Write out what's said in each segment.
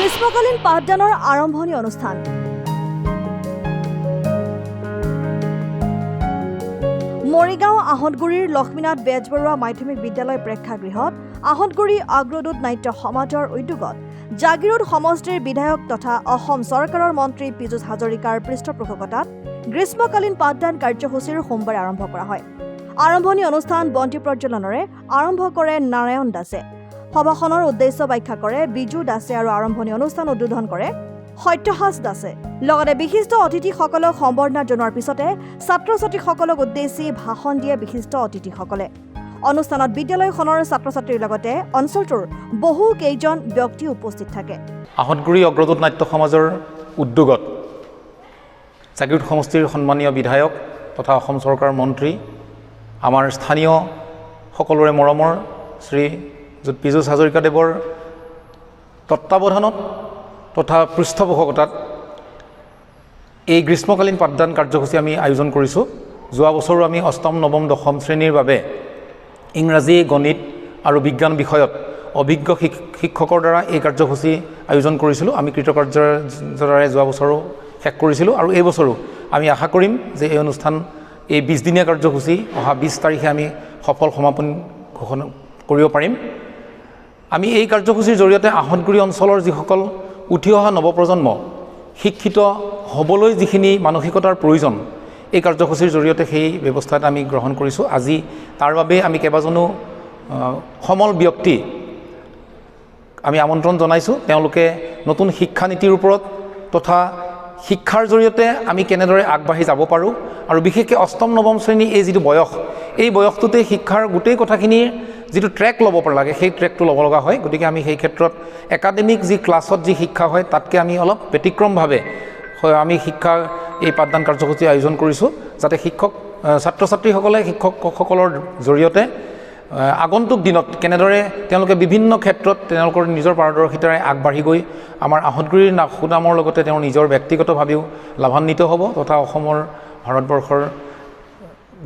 গ্ৰীষ্মকালীন পাঠদানৰ আৰম্ভণি অনুষ্ঠান মৰিগাঁও আহতগুৰিৰ লক্ষ্মীনাথ বেজবৰুৱা মাধ্যমিক বিদ্যালয় প্ৰেক্ষাগৃহত আহতগুৰি অগ্ৰদূত নাট্য সমাজৰ উদ্যোগত জাগিৰোড সমষ্টিৰ বিধায়ক তথা অসম চৰকাৰৰ মন্ত্ৰী পীযুষ হাজৰিকাৰ পৃষ্ঠপোষকতাত গ্ৰীষ্মকালীন পাঠদান কাৰ্যসূচীৰ সোমবাৰে আৰম্ভ কৰা হয়। আৰম্ভণি অনুষ্ঠান বন্তি প্ৰজ্বলনেৰে আৰম্ভ কৰে নাৰায়ণ দাসে। সভাখনৰ উদ্দেশ্য ব্যাখ্যা কৰে বিজু দাসে আৰু আৰম্ভণি অনুষ্ঠান উদ্বোধন কৰে সত্যহাস দাসে। লগতে বিশিষ্ট অতিথিসকলক সম্বৰ্ধনা জনোৱাৰ পিছতে ছাত্ৰ ছাত্ৰীসকলক উদ্দেশ্যি ভাষণ দিয়ে বিশিষ্ট অতিথিসকলে। অনুষ্ঠানত বিদ্যালয়খনৰ ছাত্ৰ ছাত্ৰীৰ লগতে অঞ্চলটোৰ বহু কেইজন ব্যক্তি উপস্থিত থাকে। আহতগুৰি অগ্ৰদূত নাট্য সমাজৰ উদ্যোগত জাগিৰোড সমষ্টিৰ সন্মানীয় বিধায়ক তথা অসম চৰকাৰৰ মন্ত্ৰী আমাৰ স্থানীয় সকলোৰে মৰমৰ শ্ৰী পীযুষ হাজৰিকাদেৱৰ তত্ত্বাৱধানত তথা পৃষ্ঠপোষকতাত এই গ্ৰীষ্মকালীন পাঠদান কাৰ্যসূচী আমি আয়োজন কৰিছোঁ। যোৱা বছৰো আমি অষ্টম নৱম দশম শ্ৰেণীৰ বাবে ইংৰাজী গণিত আৰু বিজ্ঞান বিষয়ত অভিজ্ঞ শিক্ষকৰ দ্বাৰা এই কাৰ্যসূচী আয়োজন কৰিছিলোঁ। আমি কৃতকাৰ্যৰে যোৱা বছৰো শেষ কৰিছিলোঁ আৰু এই বছৰো আমি আশা কৰিম যে এই অনুষ্ঠান এই 20 দিনীয়া কাৰ্যসূচী অহা 20 তাৰিখে আমি সফল সমাপন ঘোষণা কৰিব পাৰিম। আমি এই কাৰ্যসূচীৰ জৰিয়তে আহতগুৰি অঞ্চলৰ যিসকল উঠি অহা নৱপ্ৰজন্ম শিক্ষিত হ'বলৈ যিখিনি মানসিকতাৰ প্ৰয়োজন এই কাৰ্যসূচীৰ জৰিয়তে সেই ব্যৱস্থা এটা আমি গ্ৰহণ কৰিছোঁ। আজি তাৰ বাবে আমি কেইবাজনো সমল ব্যক্তি আমি আমন্ত্ৰণ জনাইছোঁ। তেওঁলোকে নতুন শিক্ষানীতিৰ ওপৰত তথা শিক্ষাৰ জৰিয়তে আমি কেনেদৰে আগবাঢ়ি যাব পাৰোঁ আৰু বিশেষকৈ অষ্টম নৱম শ্ৰেণীৰ এই যিটো বয়স এই বয়সটোতে শিক্ষাৰ গোটেই কথাখিনিৰ যিটো ট্ৰেক ল'ব লাগে সেই ট্ৰেকটো ল'ব লগা হয়। গতিকে আমি সেই ক্ষেত্ৰত একাডেমিক যি ক্লাছত যি শিক্ষা হয় তাতকৈ আমি অলপ ব্যতিক্ৰমভাৱে আমি শিক্ষা এই পাঠদান কাৰ্যসূচী আয়োজন কৰিছোঁ, যাতে ছাত্ৰ ছাত্ৰীসকলে শিক্ষকসকলৰ জৰিয়তে আগন্তুক দিনত কেনেদৰে তেওঁলোকে বিভিন্ন ক্ষেত্ৰত তেওঁলোকৰ নিজৰ পাৰদৰ্শিতাৰে আগবাঢ়ি গৈ আমাৰ আহতগুৰিৰ সুনামৰ লগতে তেওঁৰ নিজৰ ব্যক্তিগতভাৱেও লাভান্বিত হ'ব তথা অসমৰ ভাৰতবৰ্ষৰ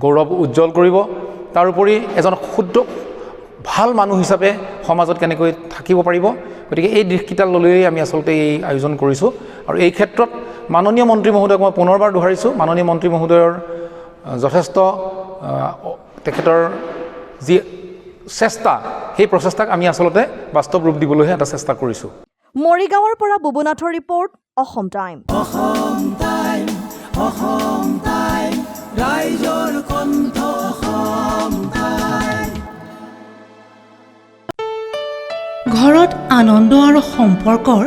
গৌৰৱ উজ্জ্বল কৰিব। তাৰোপৰি এজন শুদ্ধ ভাল মানুহ হিচাপে সমাজত কেনেকৈ থাকিব পাৰিব। গতিকে এই দিশকেইটা লৈয়ে আমি আচলতে এই আয়োজন কৰিছোঁ। আৰু এই ক্ষেত্ৰত মাননীয় মন্ত্ৰী মহোদয়ক মই পুনৰবাৰ দোহাৰিছোঁ। মাননীয় মন্ত্ৰী মহোদয়ৰ যথেষ্ট তেখেতৰ যি চেষ্টা সেই প্ৰচেষ্টাক আমি আচলতে বাস্তৱ ৰূপ দিবলৈহে এটা চেষ্টা কৰিছোঁ। মৰিগাঁৱৰ পৰা বুবুনাথৰ ৰিপৰ্ট, অসম টাইম। ৰাইজৰ কণ্ঠ, অসম টাইম। ঘৰত আনন্দ আৰু সম্পৰ্কৰ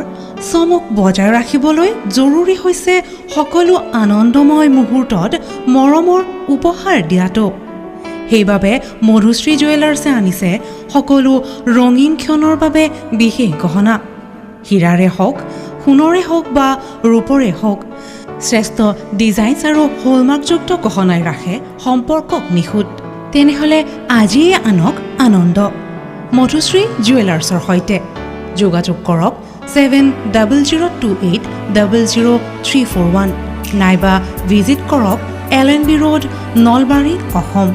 চমক বজাই ৰাখিবলৈ জৰুৰী হৈছে সকলো আনন্দময় মুহূৰ্তত মৰমৰ উপহাৰ দিয়াটো। সেইবাবে মধুশ্ৰী জুৱেলাৰ্ছে আনিছে সকলো ৰঙীন ক্ষণৰ বাবে বিশেষ গহনা। হীৰাৰে হওক, সোণৰে হওক বা ৰূপৰে হওক, শ্ৰেষ্ঠ ডিজাইনছ আৰু হলমাৰ্কযুক্ত গহনাই ৰাখে সম্পৰ্কক নিখুঁত। তেনেহ'লে আজিয়ে আনক আনন্দ মধুশ্ৰী জুৱেলাৰ্ছৰ সৈতে। যোগাযোগ কৰক 7028000341 নাইবা ভিজিট কৰক LNB ৰোড, নলবাৰী, অসম।